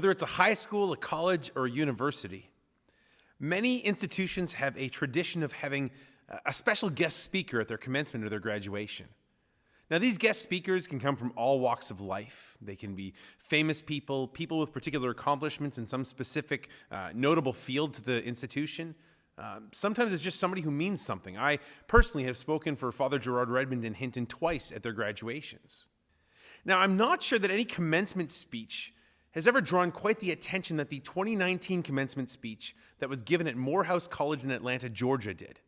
Whether it's a high school, a college, or a university, many institutions have a tradition of having a special guest speaker at their commencement or their graduation. Now, these guest speakers can come from all walks of life. They can be famous people, people with particular accomplishments in some specific notable field to the institution. Sometimes it's just somebody who means something. I personally have spoken for Father Gerard Redmond in Hinton twice at their graduations. Now, I'm not sure that any commencement speech has ever drawn quite the attention that the 2019 commencement speech that was given at Morehouse College in Atlanta, Georgia did.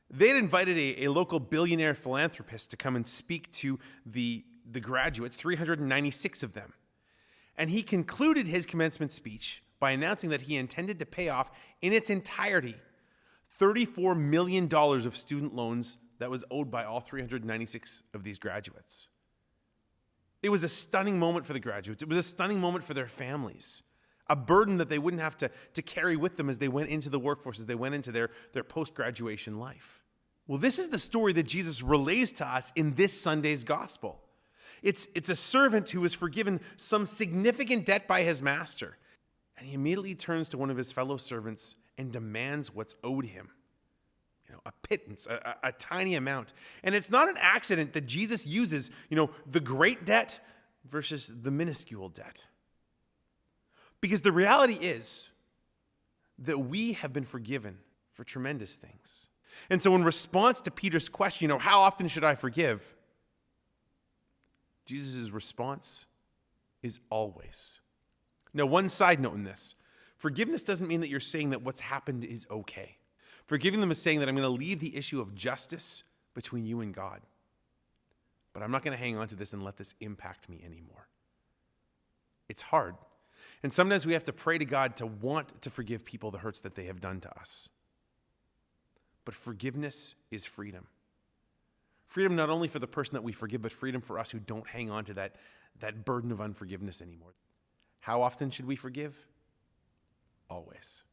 They had invited a local billionaire philanthropist to come and speak to the graduates, 396 of them. And he concluded his commencement speech by announcing that he intended to pay off in its entirety $34 million of student loans that was owed by all 396 of these graduates. It was a stunning moment for the graduates. It was a stunning moment for their families. A burden that they wouldn't have to carry with them as they went into the workforce, as they went into their post-graduation life. Well, this is the story that Jesus relays to us in this Sunday's gospel. It's a servant who is forgiven some significant debt by his master, and he immediately turns to one of his fellow servants and demands what's owed him. A pittance, a tiny amount. And it's not an accident that Jesus uses, the great debt versus the minuscule debt. Because the reality is that we have been forgiven for tremendous things. And so in response to Peter's question, how often should I forgive? Jesus' response is always. Now, one side note in this. Forgiveness doesn't mean that you're saying that what's happened is okay. Forgiving them is saying that I'm going to leave the issue of justice between you and God. But I'm not going to hang on to this and let this impact me anymore. It's hard. And sometimes we have to pray to God to want to forgive people the hurts that they have done to us. But forgiveness is freedom. Freedom not only for the person that we forgive, but freedom for us who don't hang on to that burden of unforgiveness anymore. How often should we forgive? Always.